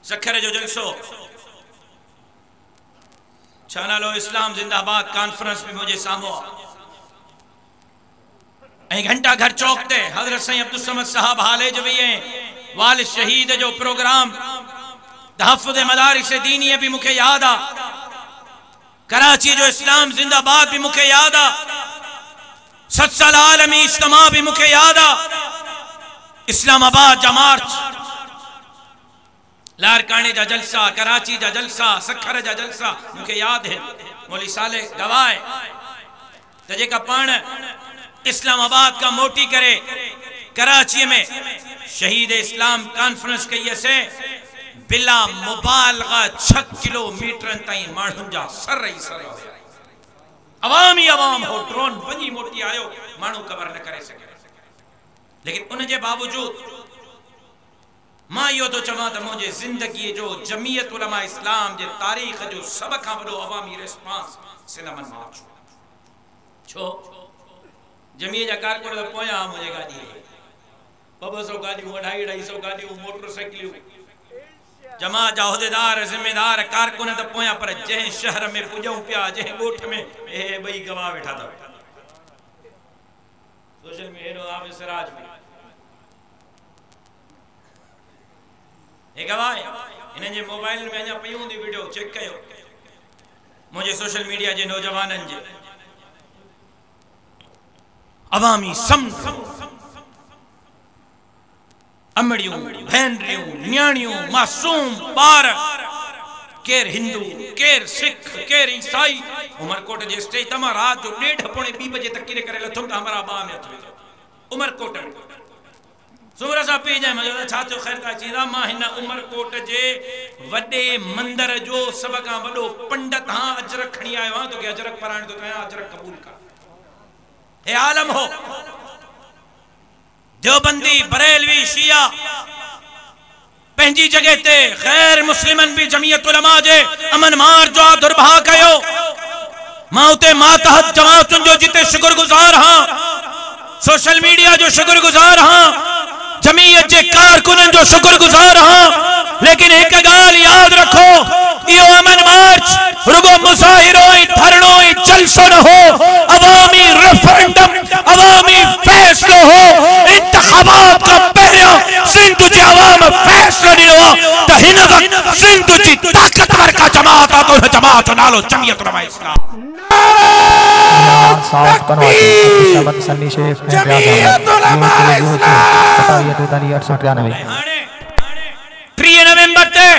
सखर जो जलसो छा नालो इस्लाम जिंदाबाद कॉन्फ्रेंस में मुझे साम्हूं ऐं घंटा घर चौक ते हज़रत सईं अब्दुल समद साहब हाले जो भी वाल शहीद जो प्रोग्राम तहफ़्फ़ुज़ मदारिस दीनी भी मुझे याद आ, कराची जो इस्लाम जिंदाबाद भी मुझे याद आ, 7 साल आलमी इज्तिमा भी मुझे याद आ, इस्लामाबाद जा मार्च, लारकाने जा जलसा, कराची जा जलसा, सखर जा जलसा मुझे याद है। मौली साले गवाए त जेका पाण इस्लामाबाद का मोटी करे कराची में शहीद इस्लाम कॉन्फ्रेंस कई से बिला मुबालगा 6 किलोमीटर ताई माण्हुनि जा सर ही सर हुया, अवामी अवाम हो, ड्रोन वञी मोटी आयो माण्हू कवर न करे सके। लेकिन उन जे बावजूद मां यो तो चवां त मुझे जिंदगी जो जमीयत उलमा इस्लाम जे तारीख जो सब खां वडो अवामी रिस्पांस सिंध अमन मार्च छो जमीयत जा कारकुन त पोया मुझे गाड़ी 200 गाड़ियों 250 गाड़ियों मोटरसाइकिलियों जमा जा उहदेदार जिम्मेदार कारकुन त पोया, पर जंहिं शहर में पुजूं पिया जंहिं ॻोठ में ए बई गवाह वेठा था, सोशल में हेॾो हाफ़िज़ सिराज में ए गवाह इन जे मोबाइल में अञा पई हूंदी वीडियो चेक कयो मुझे सोशल मीडिया जे नौजवाननि जे अवामी सम अमड़ियों भेनरियों न्याणियों मासूम बार केर हिंदू केर सिख केर ईसाई उमरकोट जे स्टेज तमा रात जो 1:30 बजे तक किरे करे लथुम त हमारा बा में उमरकोट सूरज सा पी जाए मजो छा तो खैर का चीजा मां हिन उमरकोट जे वडे मंदिर जो सब का वडो पंडित हां अजरक खणी आयो हां तो के अजरक पराण तो कया अजरक कबूल कर ए आलम हो देवबंदी बरेलवी शिया पंहिंजी जगह ते गैर मुस्लिमन भी जमीयत उलमा जे अमन मार जो दुर्भा कयो मां उते मातहत जमातुन जो जिते शुक्रगुजार हां, सोशल मीडिया जो शुक्रगुजार हां, जमीयत जे कारकुनन जो शुक्रगुजार हां। लेकिन एक गाल याद रखो यो अमन मार्च रुगो मुजाहिरो धरणो जलसो न हो, अवामी रेफरेंडम अवामी फैसलो हो, इंतखाबात का पहला सिंध जे अवाम फैसलो दियो त हिन वक्त सिंध जी ताकतवर का जमात आ तो जमात नालो जमीयत उलमा इस्लाम साउथ कनवाटी अब्दुल समद सन्नी शेख जमीयत उलमा इस्लाम 27 3 नवंबर ते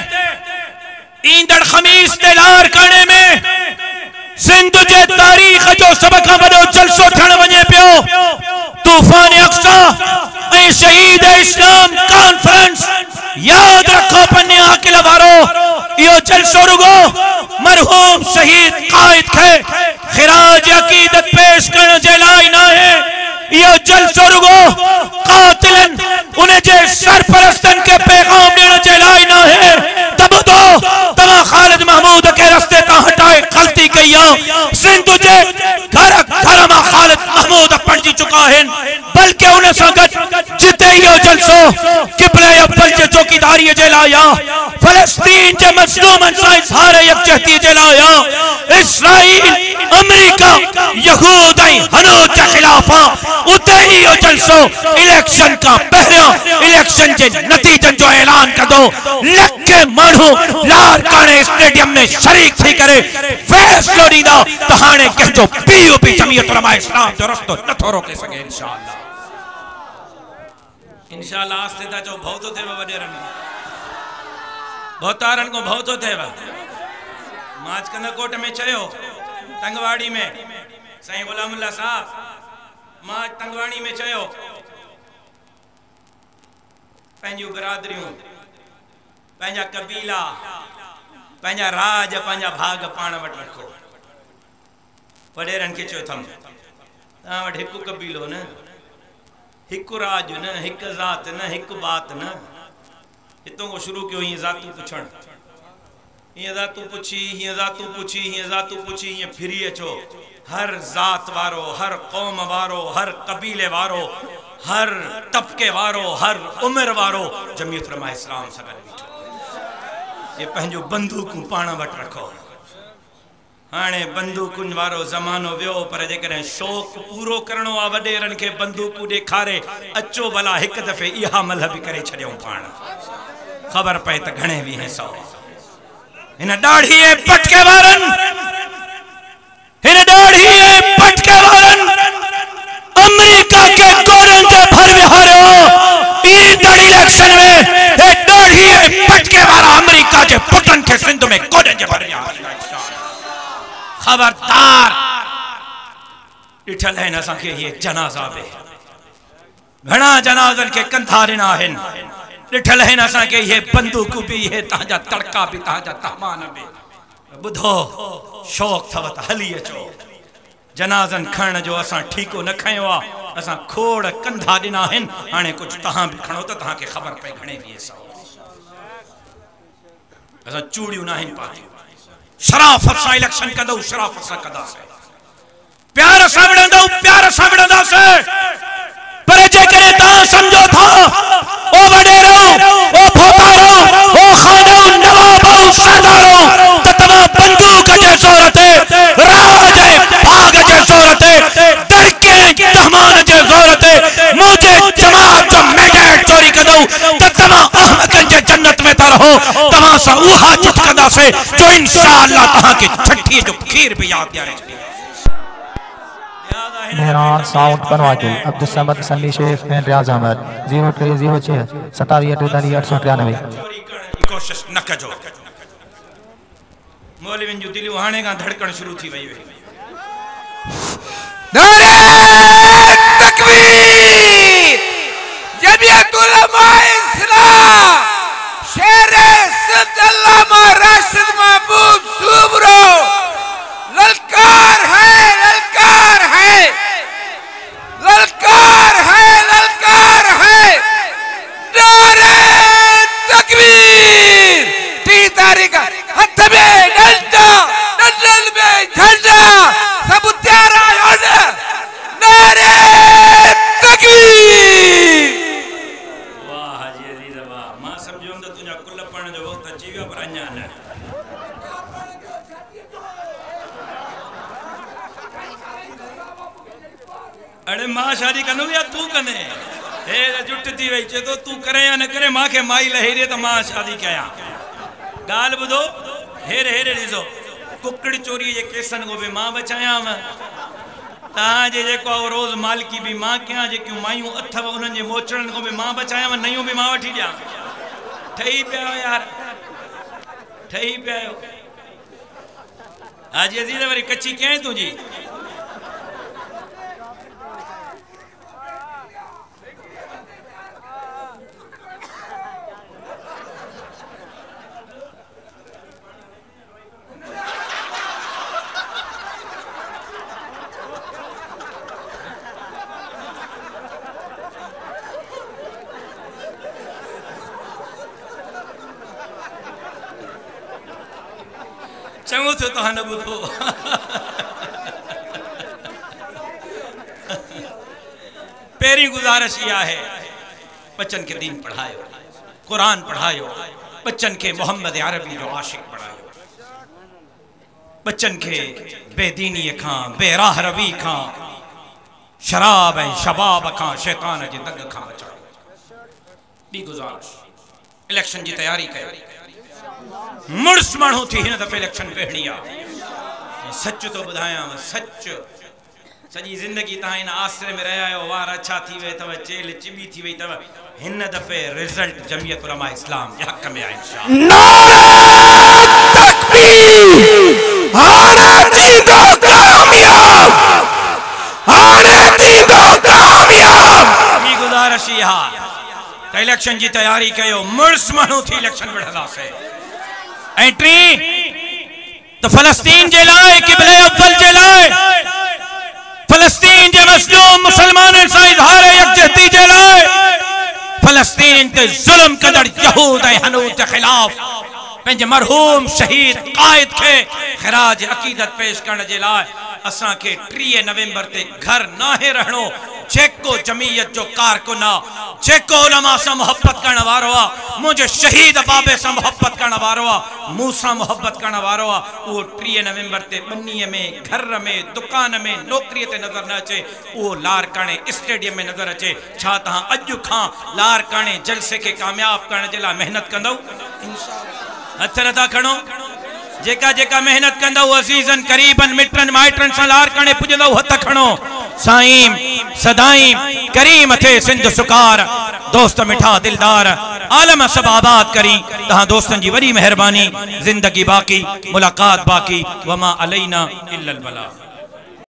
ईंदड़ खमीस ते लारकाने में सिंध जे तारीख जो सब खां वडो जलसो ठण वञे पियो, तूफान अक्सा ऐं शहीद इस्लाम कॉन्फ्रेंस। याद रखो पन्ने आकिल वारो यो जलसो रुगो मरहूम शहीद कायद खे खिराज अकीदत पेश करण जे लाइ न है, यो जलसो रुगो कातिलन उन जे सरपरस्तन के पैगाम देने जे लाइ न है। तब तो तमा खालिद महमूद के रास्ते ता हटाए गलती कई सिंध जे घर घर में खालिद महमूद पहुंची चुका है, बल्कि उन संगत जिते यो जलसो किबले अव्वल जे चौकीदारी जे लाया फलस्तीन जे मजलूमन सा इजहार यकजहती जे लाया इस्राइल अमेरिका यहूद ऐं हनूद जे खिलाफा उते ही यो जलसो इलेक्शन का पहिरियों इलेक्शन जे नतीजन जो ऐलान कदो लखे मानू लारकाने स्टेडियम में शरीक थी करे फैसलो दीदा त हाणे कहजो पीओपी जमीयत उलमा इस्लाम जो रस्तो नथो रोके सके इंशाअल्लाह इंशाअल्लाह आस्ते ता जो भौतो थे वडेरन भौतारन को भौतो थे माच कंदकोट में चयो तंगवाड़ी में साईं गुलामुल्लाह साहब माच तंगवाड़ी में चयो पंहिंजूं बिरादरियूं पंहिंजा कबीला पंहिंजा राज पंहिंजा भाग पाण वटि रखो वडेरनि खे चयो थम तव्हां वटि हिकु कबीलो न हिकु राज न हिकु ज़ात न हिकु बात न हितों को शुरू कयो हीअं ज़ातूं पुछण हीअं ज़ातूं पुछी हीअं ज़ातूं पुछी हीअं ज़ातूं पुछी हीअं फिरी अचो हर ज़ात वारो हर क़ौम वारो हर कबीले वारो हर तबके वारो हर उम्र वारो जमीयत उलमा इस्लाम सां गॾु बीठो ये पंहिंजो बंदूकूं पाण वटि रखो हाणे बंदूकुनि वारो ज़मानो वियो पर जेकॾहिं शौक़ पूरो करणो आहे वॾेरनि खे बंदूकूं ॾेखारे अचो भला हिकु दफ़े इहा मल बि करे छॾियूं पाण ख़बर पए त घणे वीह सौ हिन ॾाढ़ीअ पटके वारनि हिन ॾाढ़ीअ पटके वारनि अमेरिका के गोरन जे भर विहारियो ईंदड़ इलेक्शन में हे ॾाढ़ीअ पटके वारा अमेरिका जे पुटनि खे सिंध में गोरन जे भर विहारियो खबरदार ॾिठल आहिनि असांखे इहे जनाज़ा बि घणा जनाज़नि खे कंधा ॾिना आहिनि ॾिठल आहिनि असांखे इहे बंदूकूं बि इहे तव्हांजा तड़का बि तव्हांजा तहमान बि ॿुधो शौक़ अथव त हली अचो जनाज़नि खणण जो असां ठीको न खयो आहे असां खोड़ कंधा ॾिना आहिनि हाणे कुझु तव्हां बि खणो त तव्हांखे ख़बर पए घणे वीह सौ असां चूड़ियूं न आहिनि पातियूं शराफत सां इलेक्शन कंदो शराफत सां कंदासीं प्यार सां विढ़ंदो प्यार सां विढ़ंदासीं पर जेकॾहिं तव्हां सम्झो था ओ वडेरो ओ भोतारो ओ खानो नवाबो सरदारो त तव्हां बंदूक जे ज़ोर ते राज ऐं भाग जे ज़ोर ते दड़के तहमान जे ज़ोर ते मुंहिंजे जमात जो मैंडेट चोरी कंदो त तव्हां अहमकनि जे जन्नत में था रहो तव्हां सां उहा चिट कंदासीं जो इंशाअल्लाह तव्हांखे छठी जो खीर बि यादि ॾियारे छॾींदासीं मेहरान साउंड बनवाकिल अब्दुल समद सन्नी शेख एंड रियाज अहमद 0306 27 893 कोशिश न कजो मौलविन जो दिलियूं हाणे खां धड़कण शुरू थी वई नारे तकबीर जमीयत उलमा इस्लाम शेर सिंध अल्लामा राशिद महबूब सुबरो ललकार है ललकार है ललकार है ललकार है नारे तकबीर 3 तारीख हथ में डंडा डंडल में झंडा सब तैयार आयो नारे तकबीर वाह हाजी अजीज वाह मां समझो त तुझा कुल पण जो वक्त अची वियो पर अञा न अरे मां शादी कंदो या तू कने हे जुट थी वई चे तो तू करे या न करे मां के माई लही रे त मां शादी कया गाल बुधो हेरे हेरे ॾिसो कुकड़ी चोरी जे केसनि को बि मां बचायां तव्हांजे जेको रोज़ मालिकी बि मां कयां जेकियूं मायूं अथव उन्हनि जे मोचड़नि को बि मां बचायां नयूं बि मां वठी ॾियां ठही पिया आहियो यार ठही पिया आहियो हाजी अज़ीज़ वरी कच्ची कीअं तुंहिंजी चङो थियो तव्हां न ॿुधो पहिरीं गुज़ारिश इहा आहे बच्चन के दीन पढ़ायो, कुरान पढ़ायो, बच्चन के मोहम्मद अरबी जो आशिक पढ़ायो, बच्चन के बेदीनी खां बेराह रवी खां शराब ऐं शबाब खां शैतान जे दंग खां बचायो। बी गुज़ारिश इलेक्शन जी तैयारी कयो, मुड़स माण्हू थी हिन दफ़े इलेक्शन बेहणी आहे। सच तो ॿुधायां, सच सॼी ज़िंदगी तव्हां हिन आसरे में रहिया आहियो, वार अच्छा थी वई अथव, चेल चिॿी थी वई अथव, हिन दफ़े रिज़ल्ट जमियत उलमा इस्लाम जे हक़ में आहे इंशाअल्लाह। गुज़ारिश इहा त इलेक्शन जी तैयारी कयो, मुड़स माण्हू थी इलेक्शन विढ़ंदासीं। एंट्री तो फलस्तीन जे लाइ, क़िबले अव्वल जे लाइ, फलस्तीन जे मज़लूम मुसलमाननि सां इज़हार यकजहती जे लाइ, फलस्तीन ते ज़ुल्म कंदड़ यहूद ऐं हनूद जे ख़िलाफ़ पंहिंजे मरहूम शहीद क़ाइद खे ख़िराज अक़ीदत पेश करण जे लाइ असां खे 3 नवंबर ते घर नाहे रहणो। जेको जमीयत जो कारकुन आहे, जेको उलमा सां मोहब्बत करण वारो आहे, मुंहिंजे शहीद बाबे सां मोहब्बत करण वारो आहे, मूंसां मोहब्बत करण वारो आहे, उहो 3 नवंबर ते बनीअ में, घर में, दुकान में, नौकरीअ ते नज़र न अचे, उहो लारकाणे स्टेडियम में नज़र अचे। छा तव्हां अॼु खां लारकाणे जलसे खे कामयाब करण जे लाइ महिनत कंदव? हथ नथा खणो। जेका जेका मेहनत कंदव अज़ीज़न करीबन मिटन माइटन सां लारकाणे पुॼंदव, हथ खणो। साईं सदाईं करीम थे सिंध सुकार, दोस्त मिठा दिलदार, आलम सब आबाद करी। तहां दोस्तन जी वॾी मेहरबानी, जिंदगी बाक़ी, मुलाकात बाक़ी, वमा अलैना इल्लल बलाग।